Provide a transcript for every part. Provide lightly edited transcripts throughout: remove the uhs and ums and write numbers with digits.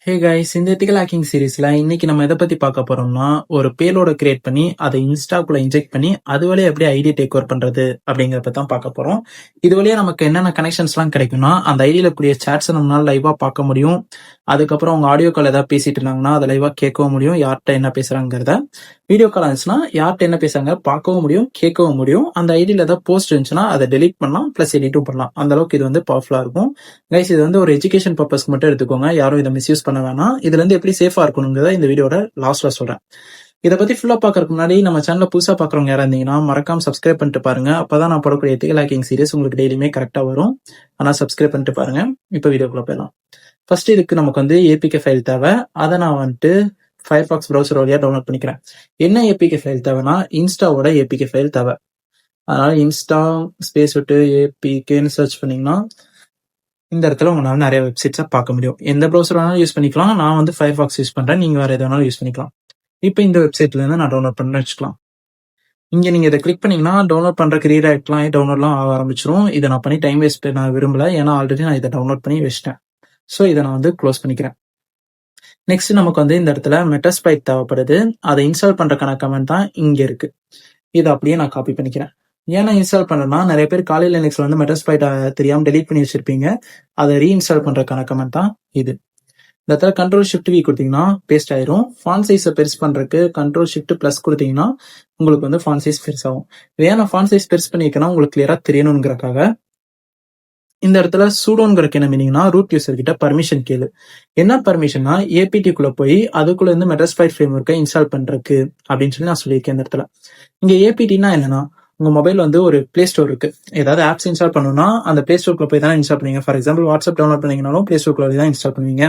Hey guys, இந்த ethical hacking சீரீஸ்ல இன்னைக்கு நம்ம எதை பத்தி பார்க்க போறோம்னா, ஒரு பேலோட கிரியேட் பண்ணி அதை இன்ஸ்டாக்குள்ள இன்ஜெக்ட் பண்ணி அது வழியா எப்படி ஐடி டேக் ஓவர் பண்றது அப்படிங்கறத தான் பார்க்க போறோம். இது வழியா நமக்கு என்னென்ன கனெக்ஷன்ஸ் எல்லாம் கிடைக்கும்னா, அந்த ஐடியில கூடிய சாட்ஸ் நம்மளால லைவா பார்க்க முடியும். அதுக்கப்புறம் அவங்க ஆடியோ கால் ஏதாவது பேசிட்டு இருந்தாங்கன்னா அதை லைவா கேட்கவும் முடியும், யார்கிட்ட என்ன பேசுறாங்கிறத. வீடியோ கால் இருந்துச்சுன்னா யார்கிட்ட என்ன பேசுறாங்க பார்க்கவும் முடியும், கேட்கவும் முடியும். அந்த ஐடியில ஏதாவது போஸ்ட் இருந்துச்சுன்னா அதை டெலீட் பண்ணலாம், பிளஸ் எடிட்டும் பண்ணலாம். அந்த அளவுக்கு இது வந்து பவர்ஃபுல்லா இருக்கும். கைஸ், இது வந்து ஒரு எஜுகேஷன் பர்பஸ்க்கு மட்டும் எடுத்துக்கோங்க, யாரும் இதை மிஸ்யூஸ் பண்ண வேணாம். இதுல இருந்து எப்படி சேஃபா இருக்கணுங்கிறத இந்த வீடியோட லாஸ்ட்ல சொல்றேன். இதை பத்தி ஃபுல்லா பாக்குறதுக்கு முன்னாடி நம்ம சேனல்ல புதுசா பாக்குறவங்க யாரா இருந்தீங்கன்னா மறக்காம சப்ஸ்கிரைப் பண்ணிட்டு பாருங்க. அப்பதான் நான் போடக்கூடிய எத்திக்கல் ஹேக்கிங் சீரிஸ் உங்களுக்கு டெய்லியுமே கரெக்டா வரும். ஆனா சப்ஸ்கிரைப் பண்ணிட்டு பாருங்க. இப்ப வீடியோக்குள்ள போயிடலாம். ஃபர்ஸ்ட் இதுக்கு நமக்கு வந்து ஏபிகே ஃபைல் தேவை. அதை நான் வந்துட்டு ஃபயர்பாக்ஸ் ப்ரௌசர் வழியா டவுன்லோட் பண்ணிக்கிறேன். என்ன ஏபிகே ஃபைல் தேவைன்னா, இன்ஸ்டாவோட ஏபிகே ஃபைல் தேவை. அதனால இன்ஸ்டா ஸ்பேஸ் விட்டு ஏபிகேன்னு சர்ச் பண்ணீங்கன்னா இந்த இடத்துல உங்களால நிறைய வெப்சைட்ஸை பார்க்க முடியும். எந்த ப்ரௌசர் வேணாலும் யூஸ் பண்ணிக்கலாம். நான் வந்து ஃபயர்பாக்ஸ் யூஸ் பண்றேன், நீங்க வேற எது வேணாலும் யூஸ் பண்ணிக்கலாம். இப்போ இந்த வெப்சைட்ல இருந்து நான் டவுன்லோட் பண்ண வச்சுக்கலாம். இங்க நீங்க இதை கிளிக் பண்ணீங்கன்னா டவுன்லோட் பண்றதுக்கு ரீடாக்ட்லாம் டவுன்லோட்லாம் ஆக ஆரம்பிச்சிடும். இதை நான் பண்ணி டைம் வேஸ்ட் நான் விரும்பல, ஏன்னா ஆல்ரெடி நான் இதை டவுன்லோட் பண்ணி வச்சிட்டேன். ஸோ இதை நான் வந்து க்ளோஸ் பண்ணிக்கிறேன். நெக்ஸ்ட் நமக்கு வந்து இந்த இடத்துல மெட்டாஸ்பைட் தேவைப்படுது. அதை இன்ஸ்டால் பண்றதுக்கான கமெண்ட் தான் இங்க இருக்கு. இதை அப்படியே நான் காப்பி பண்ணிக்கிறேன். ஏன்னா இன்ஸ்டால் பண்ணனா நிறைய பேர் காலையில் லினக்ஸ்ல வந்து மெட்டாஸ்பைட் தெரியாம டெலீட் பண்ணி வச்சிருப்பீங்க. அதை ரீஇன்ஸ்டால் பண்றதுக்கான கமெண்ட் தான் இது. இந்த இடத்துல கண்ட்ரோல் ஷிஃப்ட் வி கொடுத்தீங்கன்னா பேஸ்ட் ஆயிரும். ஃபாண்ட் சைஸை பெருசு பண்றதுக்கு கண்ட்ரோல் ஷிஃப்ட் பிளஸ் கொடுத்தீங்கன்னா உங்களுக்கு வந்து ஃபாண்ட் சைஸ் பெருசாகும். ஏன்னா ஃபாண்ட் சைஸ் பெருசு பண்ணிக்கன்னா உங்களுக்கு கிளியரா தெரியணுங்கிறக்காக. இந்த இடத்துல சூடோங்கிறக்கு என்ன மீனிங்னா, ரூட் யூசர் கிட்ட பர்மிஷன் கேளு. என்ன பர்மிஷன்னா, ஏபிடி குள்ள போய் அதுக்குள்ள இருந்து மெட்டாஸ்பைட் ஃப்ரேம் ஒர்க்கை இன்ஸ்டால் பண்றதுக்கு அப்படின்னு சொல்லி நான் சொல்லியிருக்கேன். இந்த இடத்துல இங்க ஏபிடினா என்னன்னா, உங்க மொபைல் வந்து ஒரு பிளே ஸ்டோர் இருக்கு. ஏதாவது ஆப்ஸ் இன்ஸ்டால் பண்ணணும்னா அந்த பிளே ஸ்டோர்க்குள்ள போய் தான் இன்ஸ்டால் பண்ணுவீங்க. ஃபார் எக்ஸாம்பிள் வாட்ஸ்அப் டவுன்லோட் பண்ணீங்கனாலும் பிளே ஸ்டோர்க்குள்ள தான் இன்ஸ்டால் பண்ணுவீங்க.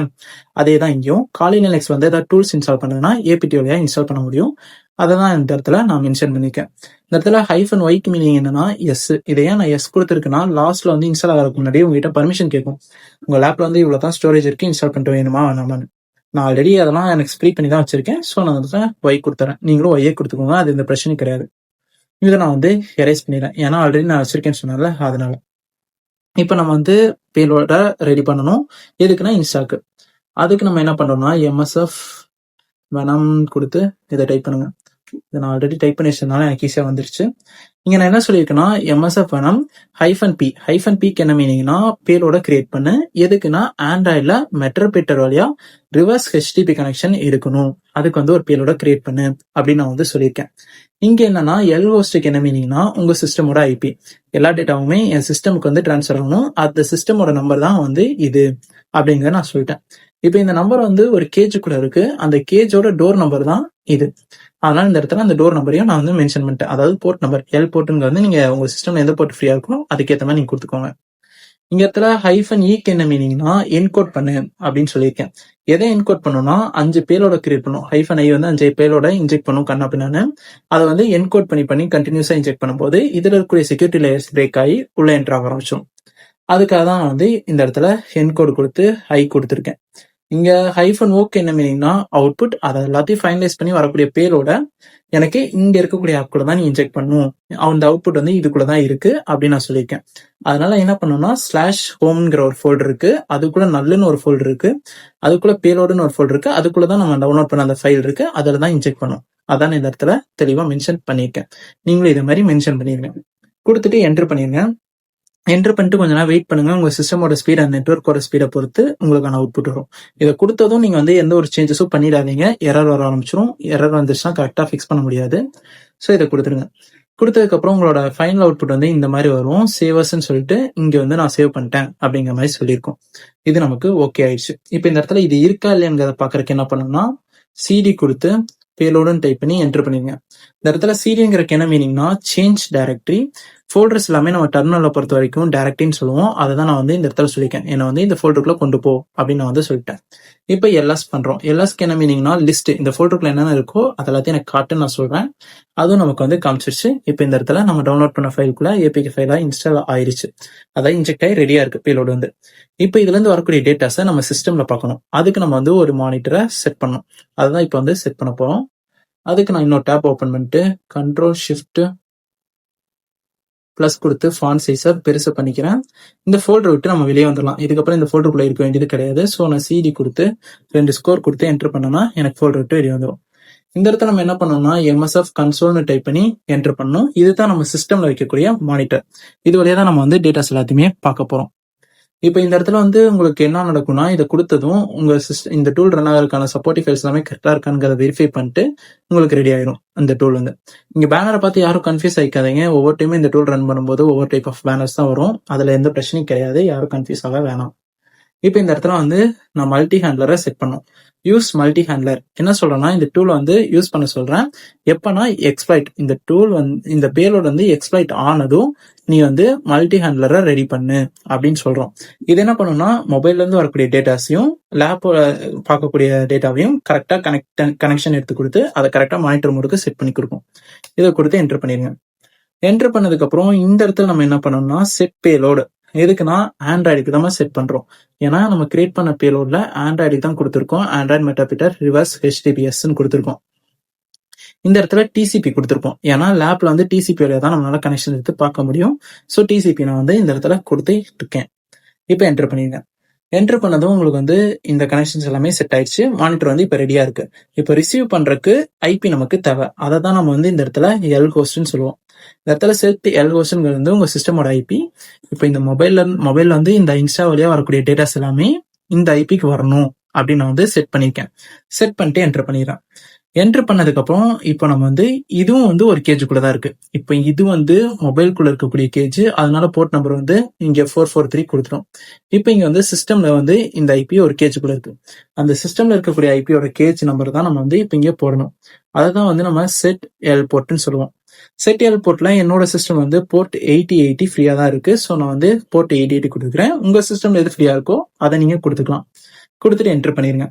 அதே தான் இங்கேயும் காலி லினக்ஸ் வந்து ஏதாவது டூல்ஸ் இன்ஸ்டால் பண்ணதுன்னா ஏபிடி வழியா இன்ஸ்டால் பண்ண முடியும். அதை தான் இந்த இடத்துல நான் மென்ஷன் பண்ணிருக்கேன். இந்த இடத்துல ஹைஃபன் ஒய்க்கு மீனிங் என்னன்னா எஸ். இதை ஏன் நான் எஸ் கொடுத்துருக்குன்னா, லாஸ்ட்ல வந்து இன்ஸ்டால் ஆகிறதுக்கு முன்னாடி உங்ககிட்ட பர்மிஷன் கேட்கும். உங்க லேப்ல வந்து இவ்வளவுதான் ஸ்டோரேஜ் இருக்கு, இன்ஸ்டால் பண்ணிட்டு வேணுமா வேணாமான்னு. நான் ஆல்ரெடி அதெல்லாம் எனக்கு ஃப்ரீ பண்ணி தான் வச்சிருக்கேன். ஸோ நான் வந்து ஒய் கொடுத்துறேன். நீங்களும் ஒய்யே கொடுத்துக்கோங்க, அது இந்த பிரச்சனை கிடையாது. இதை நான் வந்து எரேஸ் பண்ணிடுறேன், ஏன்னா ஆல்ரெடி நான் வச்சிருக்கேன்னு சொன்னால அதனால. இப்போ நம்ம வந்து பேலோட ரெடி பண்ணணும். எதுக்குன்னா இன்ஸ்டாக்கு. அதுக்கு நம்ம என்ன பண்றோம்னா, எம்எஸ்எஃப் வெனம் கொடுத்து இதை டைப் பண்ணுங்க. இதை நான் ஆல்ரெடி டைப் பண்ணி வச்சதுனால எனக்கு ஈஸியா வந்துருச்சு. இங்க நான் என்ன சொல்லியிருக்கேன்னா, MSF venom hyphen B. Hyphen பிக்கு என்ன மீனிங்னா, பேலோட கிரியேட் பண்ணு. எதுக்குன்னா ஆண்ட்ராய்ட்ல மெட்ரோபீட்டர் வழியா ரிவர்ஸ் ஹெச்டிபி கனெக்ஷன் இருக்கணும், அதுக்கு வந்து ஒரு பேலோட கிரியேட் பண்ணு அப்படின்னு நான் வந்து சொல்லியிருக்கேன். இங்க என்னன்னா, எல் ஹோஸ்டுக்கு என்ன மீனிங்னா, உங்க சிஸ்டமோட ஐபி. எல்லா டேட்டாவுமே என் சிஸ்டமுக்கு வந்து டிரான்ஸ்ஃபர் ஆகணும். அந்த சிஸ்டமோட நம்பர் தான் வந்து இது அப்படிங்கிறத நான் சொல்லிட்டேன். இப்போ இந்த நம்பர் வந்து ஒரு கேஜுக்குள்ள இருக்கு. அந்த கேஜோட டோர் நம்பர் தான் இது. அதனால இந்த இடத்துல அந்த டோர் நம்பரையும் நான் வந்து மென்ஷன் பண்ணிட்டேன். அதாவது போர்ட் நம்பர் எல் போர்ட்டுங்கிறது நீங்க உங்க சிஸ்டம்ல எந்த போர்ட் ஃப்ரீயா இருக்கணும் அதுக்கேற்ற மாதிரி நீங்க கொடுத்துக்கோங்க. இங்க இடத்துல ஹைஃபன் ஈக்கு என்ன மீனிங்னா, என்கோட் பண்ணு அப்படின்னு சொல்லியிருக்கேன். எதை என்கோட் பண்ணணும்னா, 5 பேலோட கிரியேட் பண்ணும். ஹைஃபன் ஐ வந்து 5 பேலோட இன்ஜெக்ட் பண்ணும் கண்ணா பின்னான்னு. அதை வந்து என்கோட் பண்ணி கண்டினியூஸா இன்ஜெக்ட் பண்ணும்போது இதுல இருக்கக்கூடிய செக்யூரிட்டி லேயர்ஸ் பிரேக் ஆகி உள்ள என்ட்ரு ஆக ஆரம்பிச்சோம். அதுக்காக தான் நான் வந்து இந்த இடத்துல என்கோட் கொடுத்து ஐ கொடுத்துருக்கேன். இங்க ஹைஃபன் ஓக்கு என்ன மீனிங்னா, அவுட்புட். அதை எல்லாத்தையும் ஃபைனலைஸ் பண்ணி வரக்கூடிய பேரோட எனக்கு இங்க இருக்கக்கூடிய ஆப்குள்ள தான் நீ இன்ஜெக்ட் பண்ணும். அந்த அவுட்புட் வந்து இதுக்குள்ளதான் இருக்கு அப்படின்னு நான் சொல்லியிருக்கேன். அதனால என்ன பண்ணணும்னா, ஸ்லாஷ் ஹோம்ங்கிற ஒரு ஃபோல்டர் இருக்கு, அதுக்குள்ள நல்லுன்னு ஒரு ஃபோல்டர் இருக்கு, அதுக்குள்ள பேலோடுன்னு ஒரு ஃபோல்டர் இருக்கு, அதுக்குள்ளதான் நம்ம டவுன்லோட் பண்ண அந்த ஃபைல் இருக்கு, அதில் தான் இன்ஜெக்ட் பண்ணும். அதான் இந்த இடத்துல தெளிவா மென்ஷன் பண்ணியிருக்கேன். நீங்களும் இதே மாதிரி மென்ஷன் பண்ணிருங்க. கொடுத்துட்டு என்டர் பண்ணிருங்க. என்டர் பண்ணிட்டு கொஞ்ச நேரம் வெயிட் பண்ணுங்க. உங்க சிஸ்டமோட ஸ்பீட் அந்த நெட்வொர்க்கோட ஸ்பீடை பொறுத்து உங்களுக்கான அவுட்புட் வரும். இதை கொடுத்ததும் நீங்க வந்து எந்த ஒரு சேஞ்சஸும் பண்ணிடாதீங்க, எரர் வர ஆரம்பிச்சிடும். எரர் வந்துச்சுன்னா கரெக்டா ஃபிக்ஸ் பண்ண முடியாது. ஸோ இதை கொடுத்துருங்க. கொடுத்ததுக்கு அப்புறம் உங்களோட ஃபைனல் அவுட்புட் வந்து இந்த மாதிரி வரும். சேவர்ஸ்ன்னு சொல்லிட்டு இங்க வந்து நான் சேவ் பண்ணிட்டேன் அப்படிங்கிற மாதிரி சொல்லியிருக்கோம். இது நமக்கு ஓகே ஆயிடுச்சு. இப்போ இந்த இடத்துல இது இருக்கா இல்லையாங்கிறத பாக்குறதுக்கு என்ன பண்ணணும்னா, சிடி கொடுத்து பேலோடுன்னு டைப் பண்ணி என்டர் பண்ணிருங்க. இந்த இடத்துல சிடிங்கிறக்கு என்ன மீனிங்னா, சேஞ்ச் டைரக்டரி. ஃபோல்டர்ஸ் எல்லாமே நம்ம டெர்மினலை பொறுத்த வரைக்கும் டைரக்டரின்னு சொல்லுவோம். அதை தான் நான் வந்து இந்த இடத்துல சொல்லியிருக்கேன். என்னை வந்து இந்த ஃபோல்டருக்குள்ள கொண்டு போ அப்படின்னு நான் வந்து சொல்லிட்டேன். இப்போ எல்எஸ் பண்றோம். எல்எஸ்க்கு என்ன மீனிங்னா, லிஸ்ட். இந்த ஃபோல்டருக்குள்ள என்னென்ன இருக்கோ அது எல்லாத்தையும் எனக்கு காட்டுன்னு நான் சொல்றேன். அதுவும் நமக்கு வந்து காமிச்சிருச்சு. இப்போ இந்த இடத்துல நம்ம டவுன்லோட் பண்ண ஃபைலுக்குள்ள ஏபிகே ஃபைலா இன்ஸ்டால் ஆயிருச்சு. அதாவது இன்ஜெக்ட் ஆகி ரெடியா இருக்கு பேலோடு வந்து. இப்போ இதுல இருந்து வரக்கூடிய டேட்டாஸை நம்ம சிஸ்டம்ல பார்க்கணும். அதுக்கு நம்ம வந்து ஒரு மானிட்டரை செட் பண்ணணும். அதுதான் இப்போ வந்து செட் பண்ண போறோம். அதுக்கு நான் இன்னொரு டேப் ஓப்பன் பண்ணிட்டு கண்ட்ரோல் ஷிஃப்ட் ப்ளஸ் கொடுத்து ஃபாண்ட் சைஸை பெருசு பண்ணிக்கிறேன். இந்த ஃபோல்டர் விட்டு நம்ம வெளியே வந்துடலாம். இதுக்கப்புறம் இந்த ஃபோல்டருக்குள்ள இருக்க வேண்டியது கிடையாது. ஸோ நான் CD கொடுத்து 2 ஸ்கோர் கொடுத்து என்டர் பண்ணோம்னா எனக்கு ஃபோல்டர் விட்டு வெளியே வந்துடும். இந்த இடத்துல நம்ம என்ன பண்ணோம்னா MSF கன்சோல்னு டைப் பண்ணி என்டர் பண்ணணும். இதுதான் நம்ம சிஸ்டம்ல வைக்கக்கூடிய மானிட்டர். இது வழியா தான் நம்ம வந்து டேட்டாஸ் எல்லாத்தையுமே பார்க்க போறோம். இப்போ இந்த இடத்துல வந்து உங்களுக்கு என்ன நடக்கும்னா, இதை கொடுத்ததும் உங்க இந்த டூல் ரன் ஆகிறதுக்கான சப்போர்ட்டிவ் ஃபைல்ஸ் எல்லாமே கரெக்டா இருக்காங்கிறத வெரிஃபை பண்ணிட்டு உங்களுக்கு ரெடி ஆயிரும் அந்த டூல் வந்து. இங்க பேனரை பார்த்து யாரும் கன்ஃபியூஸ் ஆகிக்காதீங்க. ஒவ்வொரு டைமும் இந்த டூல் ரன் பண்ணும்போது ஒவ்வொரு டைப் ஆஃப் பேனர்ஸ் தான் வரும். அதுல எந்த பிரச்சனையும் கிடையாது. யாரும் கன்ஃபியூஸ் ஆக வேணாம். இப்போ இந்த இடத்துல வந்து நான் மல்டி ஹேண்ட்லரை செட் பண்ணும். யூஸ் மல்டி ஹேண்ட்லர் என்ன சொல்றேன்னா, இந்த டூல் வந்து யூஸ் பண்ண சொல்றேன். எப்பனா எக்ஸ்ப்ளாய்ட் இந்த டூல் வந்து இந்த பேலோட் வந்து எக்ஸ்ப்ளாய்ட் ஆனதும் நீ வந்து மல்டி ஹேண்ட்லரை ரெடி பண்ணு அப்படின்னு சொல்றோம். இது என்ன பண்ணும்னா, மொபைல்ல இருந்து வரக்கூடிய டேட்டாஸையும் லேப் பார்க்கக்கூடிய டேட்டாவையும் கரெக்டா கனெக்ஷன் எடுத்து கொடுத்து அதை கரெக்டா மானிட்டர் மோடுக்கு செட் பண்ணி கொடுக்கும். இதை கொடுத்து என்டர் பண்ணிருங்க. என்டர் பண்ணதுக்கு அப்புறம் இந்த இடத்துல நம்ம என்ன பண்ணோம்னா, செட் பேலோடு எதுக்குன்னா ஆண்ட்ராய்டுக்கு தான் செட் பண்றோம். ஏன்னா நம்ம கிரியேட் பண்ண பேலோட்ல ஆண்ட்ராய்டுக்கு தான் கொடுத்துருக்கோம். ஆண்ட்ராய்டு மெட்டாபீட்டர் ரிவர்ஸ் HTTPS கொடுத்துருக்கோம். இந்த இடத்துல TCP கொடுத்துருக்கோம். ஏன்னா லேப்ல வந்து TCP வழியா தான் நம்மளால கனெக்ஷன் எடுத்து பார்க்க முடியும். ஸோ TCP நான் வந்து இந்த இடத்துல கொடுத்து இருக்கேன். இப்போ என்டர் பண்ணிருங்க. என்டர் பண்ணதும் உங்களுக்கு வந்து இந்த கனெக்ஷன்ஸ் எல்லாமே செட் ஆயிடுச்சு. மானிட்டர் வந்து இப்போ ரெடியா இருக்கு. இப்போ ரிசீவ் பண்றதுக்கு IP நமக்கு தேவை. அதை தான் நம்ம வந்து இந்த இடத்துல L ஹோஸ்ட்னு சொல்லுவோம். இந்த இடத்துல செட் L ஹோஸ்ட்ங்கிறது வந்து உங்க சிஸ்டமோட IP. இப்போ இந்த மொபைல்ல வந்து இந்த இன்ஸ்டா வழியா வரக்கூடிய டேட்டாஸ் எல்லாமே இந்த IPக்கு வரணும் அப்படின்னு நான் வந்து செட் பண்ணிருக்கேன். செட் பண்ணிட்டு என்டர் பண்ணிடுறேன். என்டர் பண்ணதுக்கு அப்புறம் இப்போ நம்ம வந்து இதுவும் வந்து ஒரு கேஜுக்குள்ள தான் இருக்கு. இப்போ இது வந்து மொபைலுக்குள்ள இருக்கக்கூடிய கேஜ். அதனால போர்ட் நம்பர் வந்து இங்க 443 கொடுத்துரும். இப்போ இங்க வந்து சிஸ்டம்ல வந்து இந்த IP ஒரு கேஜுக்குள்ள இருக்கு. அந்த சிஸ்டம்ல இருக்கக்கூடிய IPயோட கேஜ் நம்பர் தான் நம்ம வந்து இப்போ இங்கே போடணும். அதை தான் வந்து நம்ம செட் L போர்ட்னு சொல்லுவோம். செட் L போர்ட்ல என்னோட சிஸ்டம் வந்து போர்ட் 8080 ஃப்ரீயா தான் இருக்கு. ஸோ நான் வந்து போர்ட் 8080 கொடுத்துக்கிறேன். உங்க சிஸ்டம்ல எது ஃப்ரீயா இருக்கோ அதை நீங்க கொடுத்துக்கலாம். கொடுத்துட்டு என்டர் பண்ணிருங்க.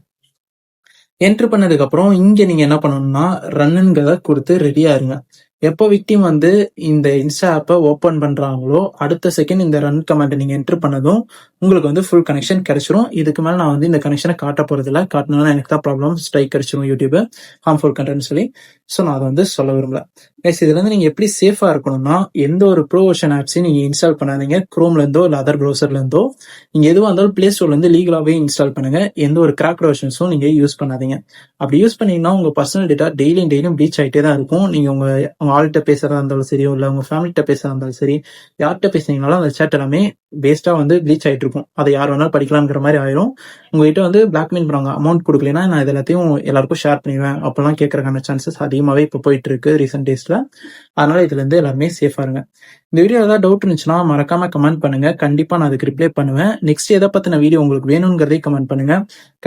என்டர் பண்ணதுக்கு அப்புறம் இங்க நீங்க என்ன பண்ணணும்னா, ரன்னுங்கிறத கொடுத்து ரெடியா இருங்க. எப்போ விக்டிம் வந்து இந்த இன்ஸ்டா ஆப்பை ஓப்பன் பண்றாங்களோ அடுத்த செகண்ட் இந்த ரன் கமாண்ட் நீங்க என்டர் பண்ணதும் உங்களுக்கு வந்து ஃபுல் கனெக்ஷன் கிடைச்சிரும். இதுக்கு மேல நான் வந்து இந்த கனெக்ஷனை காட்ட போறது இல்லை. காட்டினா எனக்கு தான் ப்ராப்ளம், ஸ்ட்ரைக் கிடைச்சிரும் யூடியூப் ஹார்ம்ஃபுல் கண்டென்ட் சொல்லி. ஸோ நான் அதை வந்து சொல்ல விரும்பல. கைஸ், இதுல இருந்து நீங்க எப்படி சேஃபா இருக்கணும்னா, எந்த ஒரு ப்ரோ வெர்ஷன் ஆப்ஸையும் நீங்க இன்ஸ்டால் பண்ணாதீங்க. குரோம்ல இருந்தோ இல்ல அதர் ப்ரௌசர்ல இருந்தோ நீங்க எதுவாக இருந்தாலும் பிளே ஸ்டோர்ல இருந்து லீகலாவே இன்ஸ்டால் பண்ணுங்க. எந்த ஒரு கிராக் வெர்ஷன்ஸும் நீங்க யூஸ் பண்ணாதீங்க. அப்படி யூஸ் பண்ணீங்கன்னா உங்க பர்சனல் டேட்டா டெய்லியும் ப்ரீச் ஆகிட்டே தான் இருக்கும். நீங்க உங்க ஆள்கிட்ட பேசுறதா இருந்தாலும் சரி, இல்ல உங்க ஃபேமிலிட்ட பேசுறதா இருந்தாலும் சரி, யார்கிட்ட பேசுனீங்கனாலும் அந்த சேட் எல்லாமே வேஸ்டா வந்து ப்ளீச் ஆயிட்டு இருக்கும். அதை யார் வேணாலும் படிக்கலாம்ங்கிற மாதிரி ஆயிரும். உங்ககிட்ட வந்து பிளாக்மெயில் பண்ணுவாங்க, அமௌண்ட் கொடுக்கலன்னா நான் இது எல்லாத்தையும் எல்லாருக்கும் ஷேர் பண்ணிடுவேன் அப்பெல்லாம் கேட்கறதுக்கான சான்சஸ் அதிகமாவே இப்போ போயிட்டு இருக்கு ரீசெண்ட் டேஸ்ல. அதனால இதுல இருந்து எல்லாருமே சேஃபா இருங்க. இந்த வீடியோ ஏதாவது டவுட் இருந்துச்சுன்னா மறக்காம கமெண்ட் பண்ணுங்க. கண்டிப்பா நான் அதுக்கு ரிப்ளை பண்ணுவேன். நெக்ஸ்ட் எதை பத்தின வீடியோ உங்களுக்கு வேணுங்கிறதே கமெண்ட் பண்ணுங்க.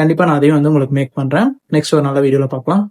கண்டிப்பா நான் அதையும் வந்து உங்களுக்கு மேக் பண்றேன். நெக்ஸ்ட் ஒரு நல்ல வீடியோல பார்க்கலாம்.